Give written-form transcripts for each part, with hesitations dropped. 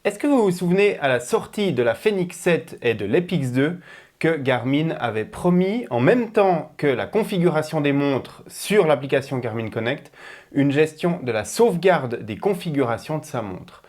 Est-ce que vous vous souvenez à la sortie de la Fenix 7 et de l'Epix 2 que Garmin avait promis, en même temps que la configuration des montres sur l'application Garmin Connect, une gestion de la sauvegarde des configurations de sa montre?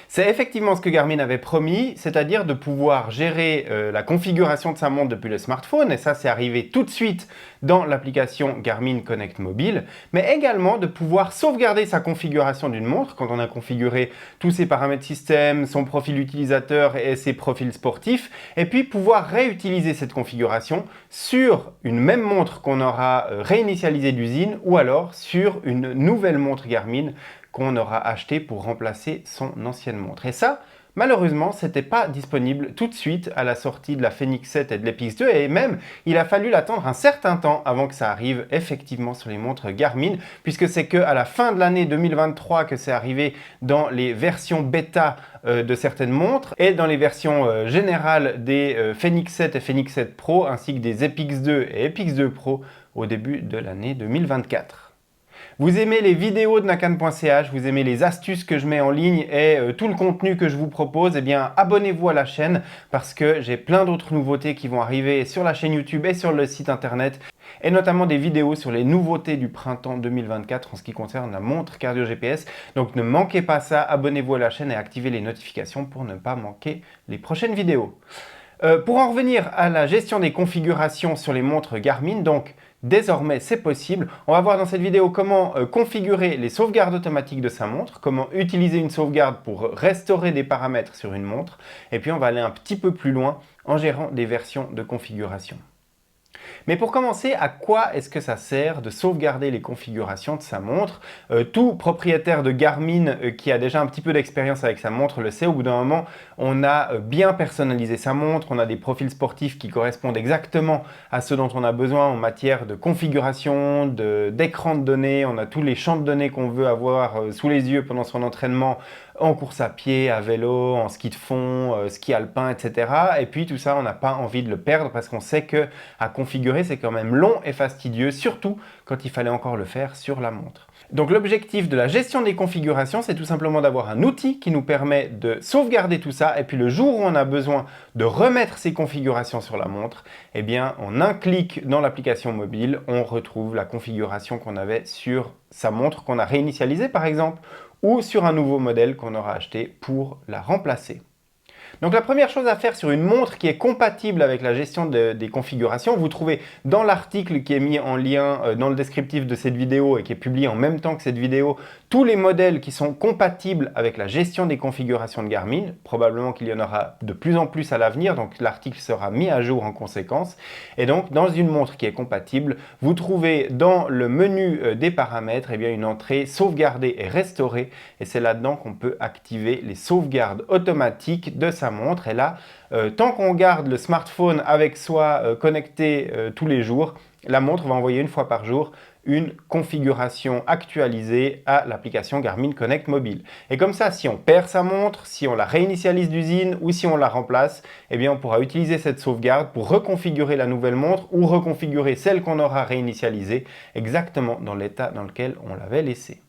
C'est effectivement ce que Garmin avait promis, c'est-à-dire de pouvoir gérer la configuration de sa montre depuis le smartphone, et ça c'est arrivé tout de suite dans l'application Garmin Connect Mobile, mais également de pouvoir sauvegarder sa configuration d'une montre quand on a configuré tous ses paramètres système, son profil utilisateur et ses profils sportifs, et puis pouvoir réutiliser cette configuration sur une même montre qu'on aura réinitialisée d'usine ou alors sur une nouvelle montre Garmin qu'on aura acheté pour remplacer son ancienne montre. Et ça, malheureusement, ce n'était pas disponible tout de suite à la sortie de la Fenix 7 et de l'Epix 2, et même, il a fallu l'attendre un certain temps avant que ça arrive effectivement sur les montres Garmin, puisque c'est qu'à la fin de l'année 2023 que c'est arrivé dans les versions bêta de certaines montres, et dans les versions générales des Fenix 7 et Fenix 7 Pro, ainsi que des Epix 2 et Epix 2 Pro au début de l'année 2024. Vous aimez les vidéos de Nakan.ch, vous aimez les astuces que je mets en ligne et tout le contenu que je vous propose, eh bien abonnez-vous à la chaîne parce que j'ai plein d'autres nouveautés qui vont arriver sur la chaîne YouTube et sur le site internet, et notamment des vidéos sur les nouveautés du printemps 2024 en ce qui concerne la montre Cardio GPS. Donc ne manquez pas ça, abonnez-vous à la chaîne et activez les notifications pour ne pas manquer les prochaines vidéos. Pour en revenir à la gestion des configurations sur les montres Garmin, donc désormais c'est possible. On va voir dans cette vidéo comment configurer les sauvegardes automatiques de sa montre, comment utiliser une sauvegarde pour restaurer des paramètres sur une montre, et puis on va aller un petit peu plus loin en gérant des versions de configuration. Mais pour commencer, à quoi est-ce que ça sert de sauvegarder les configurations de sa montre? Tout propriétaire de Garmin qui a déjà un petit peu d'expérience avec sa montre le sait, au bout d'un moment, on a bien personnalisé sa montre, on a des profils sportifs qui correspondent exactement à ce dont on a besoin en matière de configuration, d'écran de données, on a tous les champs de données qu'on veut avoir sous les yeux pendant son entraînement, en course à pied, à vélo, en ski de fond, ski alpin, etc. Et puis tout ça, on n'a pas envie de le perdre parce qu'on sait que à configurer, c'est quand même long et fastidieux, surtout quand il fallait encore le faire sur la montre. Donc l'objectif de la gestion des configurations, c'est tout simplement d'avoir un outil qui nous permet de sauvegarder tout ça, et puis le jour où on a besoin de remettre ces configurations sur la montre, eh bien en un clic dans l'application mobile, on retrouve la configuration qu'on avait sur sa montre qu'on a réinitialisée par exemple, ou sur un nouveau modèle qu'on aura acheté pour la remplacer. Donc la première chose à faire sur une montre qui est compatible avec la gestion des configurations, vous trouvez dans l'article qui est mis en lien dans le descriptif de cette vidéo et qui est publié en même temps que cette vidéo, tous les modèles qui sont compatibles avec la gestion des configurations de Garmin. Probablement qu'il y en aura de plus en plus à l'avenir, donc l'article sera mis à jour en conséquence. Et donc dans une montre qui est compatible, vous trouvez dans le menu des paramètres une entrée sauvegarder et restaurer, et c'est là-dedans qu'on peut activer les sauvegardes automatiques de sa montre. Et là, tant qu'on garde le smartphone avec soi connecté tous les jours, la montre va envoyer une fois par jour une configuration actualisée à l'application Garmin Connect Mobile. Et comme ça, si on perd sa montre, si on la réinitialise d'usine ou si on la remplace, eh bien on pourra utiliser cette sauvegarde pour reconfigurer la nouvelle montre ou reconfigurer celle qu'on aura réinitialisée exactement dans l'état dans lequel on l'avait laissée.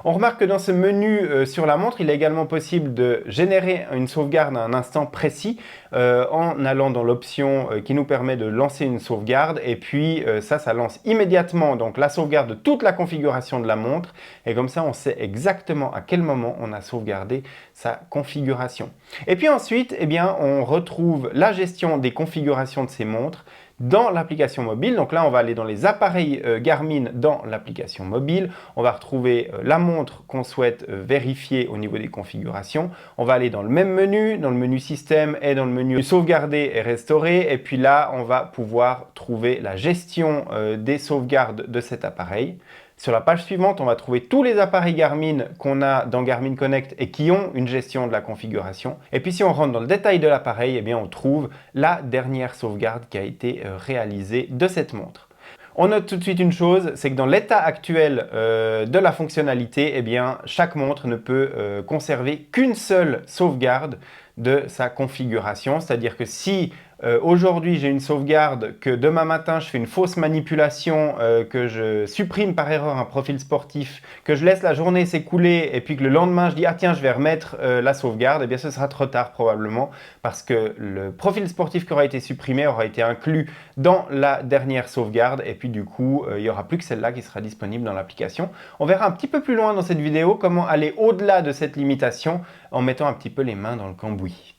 On remarque que dans ce menu sur la montre, il est également possible de générer une sauvegarde à un instant précis en allant dans l'option qui nous permet de lancer une sauvegarde, et puis ça lance immédiatement donc la sauvegarde de toute la configuration de la montre, et comme ça on sait exactement à quel moment on a sauvegardé sa configuration. Et puis ensuite, on retrouve la gestion des configurations de ces montres dans l'application mobile. Donc là, on va aller dans les appareils Garmin dans l'application mobile. On va retrouver la montre qu'on souhaite vérifier au niveau des configurations. On va aller dans le même menu, dans le menu système et dans le menu sauvegarder et restaurer. Et puis là, on va pouvoir trouver la gestion des sauvegardes de cet appareil. Sur la page suivante, on va trouver tous les appareils Garmin qu'on a dans Garmin Connect et qui ont une gestion de la configuration. Et puis si on rentre dans le détail de l'appareil, on trouve la dernière sauvegarde qui a été réalisée de cette montre. On note tout de suite une chose, c'est que dans l'état actuel de la fonctionnalité, chaque montre ne peut conserver qu'une seule sauvegarde de sa configuration. C'est-à-dire que si aujourd'hui j'ai une sauvegarde, que demain matin je fais une fausse manipulation, que je supprime par erreur un profil sportif, que je laisse la journée s'écouler et puis que le lendemain je dis ah tiens je vais remettre la sauvegarde, eh bien ce sera trop tard probablement parce que le profil sportif qui aura été supprimé aura été inclus dans la dernière sauvegarde et puis du coup il n'y aura plus que celle-là qui sera disponible dans l'application. On verra un petit peu plus loin dans cette vidéo comment aller au-delà de cette limitation en mettant un petit peu les mains dans le cambouis.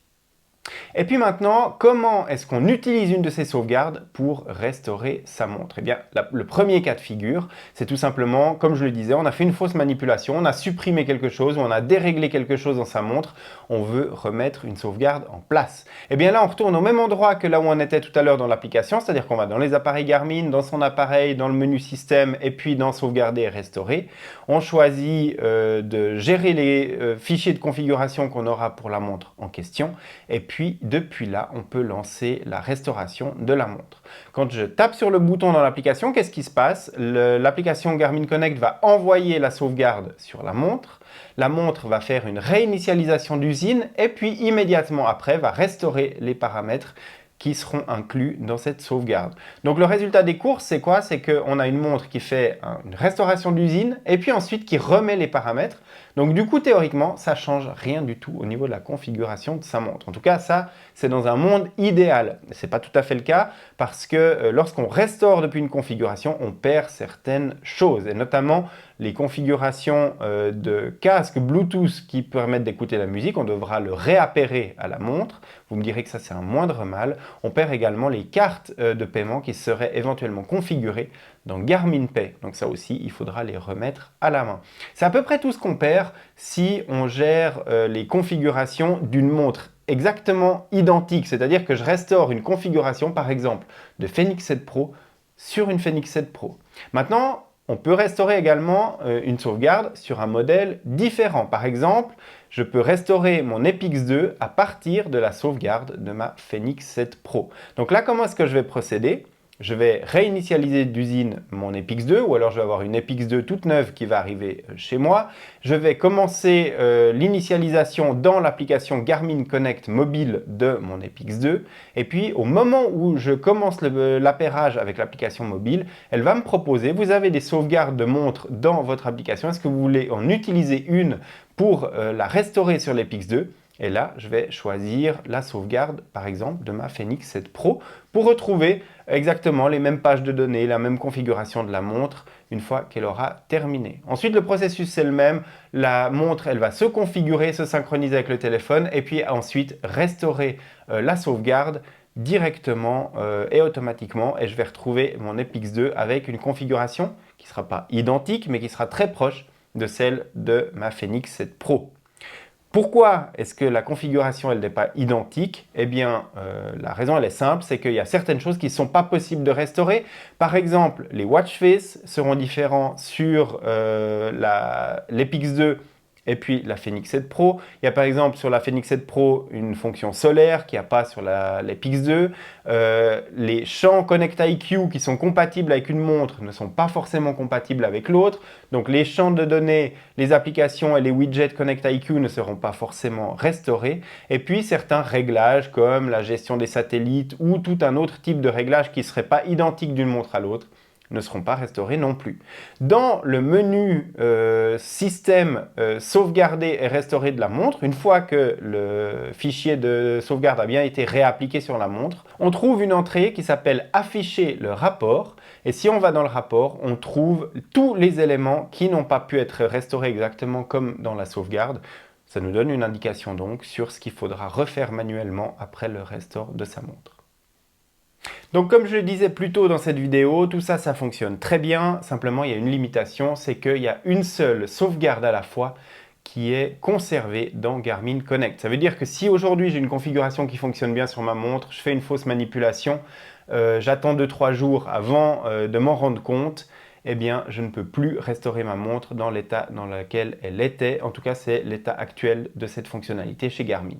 Et puis maintenant, comment est-ce qu'on utilise une de ces sauvegardes pour restaurer sa montre? Eh bien, le premier cas de figure, c'est tout simplement, comme je le disais, on a fait une fausse manipulation, on a supprimé quelque chose, ou on a déréglé quelque chose dans sa montre, on veut remettre une sauvegarde en place. Eh bien là, on retourne au même endroit que là où on était tout à l'heure dans l'application, c'est-à-dire qu'on va dans les appareils Garmin, dans son appareil, dans le menu système, et puis dans sauvegarder et restaurer. On choisit de gérer les fichiers de configuration qu'on aura pour la montre en question, et puis depuis là, on peut lancer la restauration de la montre. Quand je tape sur le bouton dans l'application, qu'est-ce qui se passe? L'application Garmin Connect va envoyer la sauvegarde sur la montre. La montre va faire une réinitialisation d'usine et puis immédiatement après va restaurer les paramètres qui seront inclus dans cette sauvegarde. Donc le résultat des courses, c'est quoi? C'est qu'on a une montre qui fait une restauration d'usine et puis ensuite qui remet les paramètres. Donc du coup, théoriquement, ça ne change rien du tout au niveau de la configuration de sa montre. En tout cas, ça, c'est dans un monde idéal. Ce n'est pas tout à fait le cas parce que lorsqu'on restaure depuis une configuration, on perd certaines choses et notamment les configurations de casque Bluetooth qui permettent d'écouter la musique, on devra le réappairer à la montre. Vous me direz que ça, c'est un moindre mal. On perd également les cartes de paiement qui seraient éventuellement configurées dans Garmin Pay. Donc ça aussi, il faudra les remettre à la main. C'est à peu près tout ce qu'on perd si on gère les configurations d'une montre exactement identique. C'est-à-dire que je restaure une configuration, par exemple, de Fenix 7 Pro sur une Fenix 7 Pro. Maintenant, on peut restaurer également une sauvegarde sur un modèle différent. Par exemple, je peux restaurer mon Epix 2 à partir de la sauvegarde de ma Fenix 7 Pro. Donc là, comment est-ce que je vais procéder? Je vais réinitialiser d'usine mon Epix 2 ou alors je vais avoir une Epix 2 toute neuve qui va arriver chez moi. Je vais commencer l'initialisation dans l'application Garmin Connect mobile de mon Epix 2 et puis au moment où je commence l'appairage avec l'application mobile, elle va me proposer, vous avez des sauvegardes de montres dans votre application, est-ce que vous voulez en utiliser une pour la restaurer sur l'Epix 2? Et là, je vais choisir la sauvegarde, par exemple, de ma Fenix 7 Pro pour retrouver exactement les mêmes pages de données, la même configuration de la montre une fois qu'elle aura terminé. Ensuite, le processus, c'est le même. La montre, elle va se configurer, se synchroniser avec le téléphone et puis ensuite restaurer la sauvegarde directement et automatiquement. Et je vais retrouver mon Epix 2 avec une configuration qui ne sera pas identique, mais qui sera très proche de celle de ma Fenix 7 Pro. Pourquoi est-ce que la configuration elle n'est pas identique? Eh bien, la raison elle est simple, c'est qu'il y a certaines choses qui ne sont pas possibles de restaurer. Par exemple, les watch face seront différents sur l'Epix 2 et puis la Fenix 7 Pro. Il y a par exemple sur la Fenix 7 Pro une fonction solaire qu'il n'y a pas sur l'Epix 2. Les champs Connect IQ qui sont compatibles avec une montre ne sont pas forcément compatibles avec l'autre. Donc les champs de données, les applications et les widgets Connect IQ ne seront pas forcément restaurés. Et puis certains réglages comme la gestion des satellites ou tout un autre type de réglage qui ne serait pas identique d'une montre à l'autre ne seront pas restaurés non plus. Dans le menu système sauvegarder et restaurer de la montre, une fois que le fichier de sauvegarde a bien été réappliqué sur la montre, on trouve une entrée qui s'appelle afficher le rapport. Et si on va dans le rapport, on trouve tous les éléments qui n'ont pas pu être restaurés exactement comme dans la sauvegarde. Ça nous donne une indication donc sur ce qu'il faudra refaire manuellement après le restore de sa montre. Donc comme je le disais plus tôt dans cette vidéo, tout ça, ça fonctionne très bien. Simplement, il y a une limitation, c'est qu'il y a une seule sauvegarde à la fois qui est conservée dans Garmin Connect. Ça veut dire que si aujourd'hui j'ai une configuration qui fonctionne bien sur ma montre, je fais une fausse manipulation, j'attends 2-3 jours avant de m'en rendre compte, eh bien je ne peux plus restaurer ma montre dans l'état dans lequel elle était. En tout cas, c'est l'état actuel de cette fonctionnalité chez Garmin.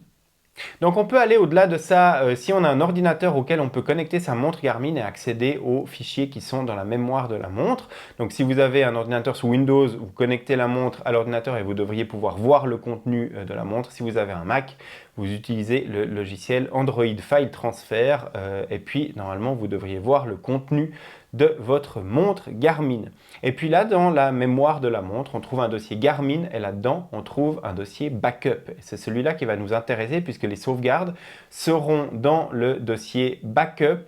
Donc on peut aller au-delà de ça si on a un ordinateur auquel on peut connecter sa montre Garmin et accéder aux fichiers qui sont dans la mémoire de la montre. Donc si vous avez un ordinateur sous Windows, vous connectez la montre à l'ordinateur et vous devriez pouvoir voir le contenu de la montre. Si vous avez un Mac, vous utilisez le logiciel Android File Transfer et puis normalement vous devriez voir le contenu de votre montre Garmin. Et puis là, dans la mémoire de la montre, on trouve un dossier Garmin et là-dedans, on trouve un dossier backup. C'est celui-là qui va nous intéresser puisque les sauvegardes seront dans le dossier backup,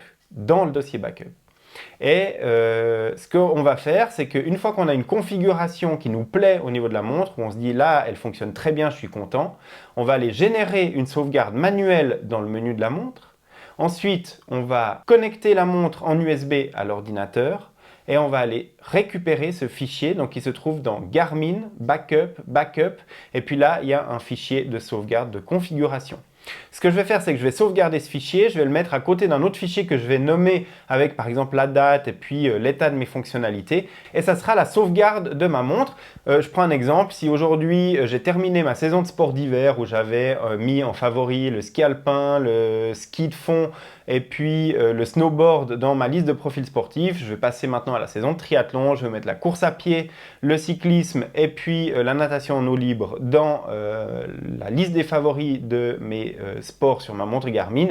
Et ce qu'on va faire, c'est qu'une fois qu'on a une configuration qui nous plaît au niveau de la montre, où on se dit là, elle fonctionne très bien, je suis content, on va aller générer une sauvegarde manuelle dans le menu de la montre. Ensuite, on va connecter la montre en USB à l'ordinateur et on va aller récupérer ce fichier donc qui se trouve dans Garmin, Backup, et puis là, il y a un fichier de sauvegarde de configuration. Ce que je vais faire, c'est que je vais sauvegarder ce fichier, je vais le mettre à côté d'un autre fichier que je vais nommer avec par exemple la date et puis l'état de mes fonctionnalités et ça sera la sauvegarde de ma montre. Je prends un exemple, si aujourd'hui j'ai terminé ma saison de sport d'hiver où j'avais mis en favori le ski alpin, le ski de fond et puis le snowboard dans ma liste de profils sportifs, je vais passer maintenant à la saison de triathlon, je vais mettre la course à pied, le cyclisme et puis la natation en eau libre dans la liste des favoris de mes sport sur ma montre Garmin,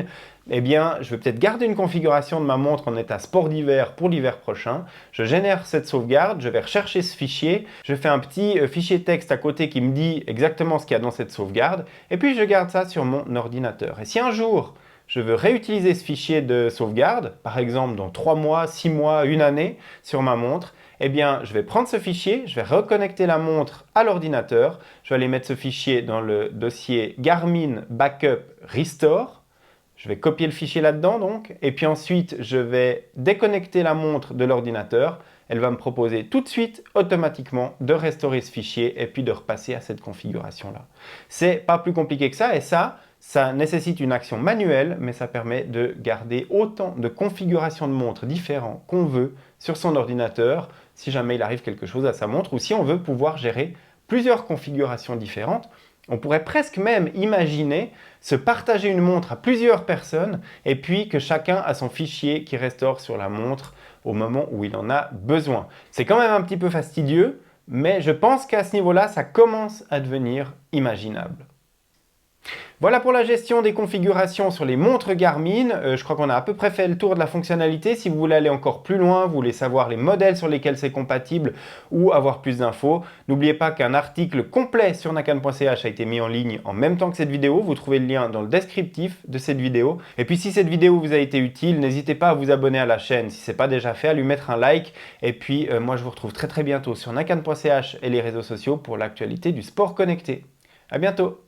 eh bien, je vais peut-être garder une configuration de ma montre en état sport d'hiver pour l'hiver prochain. Je génère cette sauvegarde, je vais rechercher ce fichier, je fais un petit fichier texte à côté qui me dit exactement ce qu'il y a dans cette sauvegarde, et puis je garde ça sur mon ordinateur. Et si un jour, je veux réutiliser ce fichier de sauvegarde, par exemple dans 3 mois, 6 mois, 1 année, sur ma montre, eh bien, je vais prendre ce fichier, je vais reconnecter la montre à l'ordinateur, je vais aller mettre ce fichier dans le dossier Garmin Backup Restore, je vais copier le fichier là-dedans donc, et puis ensuite, je vais déconnecter la montre de l'ordinateur, elle va me proposer tout de suite, automatiquement, de restaurer ce fichier et puis de repasser à cette configuration-là. C'est pas plus compliqué que ça, et ça nécessite une action manuelle, mais ça permet de garder autant de configurations de montres différentes qu'on veut sur son ordinateur, si jamais il arrive quelque chose à sa montre, ou si on veut pouvoir gérer plusieurs configurations différentes. On pourrait presque même imaginer se partager une montre à plusieurs personnes et puis que chacun a son fichier qui restaure sur la montre au moment où il en a besoin. C'est quand même un petit peu fastidieux, mais je pense qu'à ce niveau-là, ça commence à devenir imaginable. Voilà pour la gestion des configurations sur les montres Garmin. Je crois qu'on a à peu près fait le tour de la fonctionnalité. Si vous voulez aller encore plus loin, vous voulez savoir les modèles sur lesquels c'est compatible ou avoir plus d'infos, n'oubliez pas qu'un article complet sur nakan.ch a été mis en ligne en même temps que cette vidéo. Vous trouvez le lien dans le descriptif de cette vidéo. Et puis si cette vidéo vous a été utile, n'hésitez pas à vous abonner à la chaîne si ce n'est pas déjà fait, à lui mettre un like. Et puis moi je vous retrouve très bientôt sur nakan.ch et les réseaux sociaux pour l'actualité du sport connecté. À bientôt!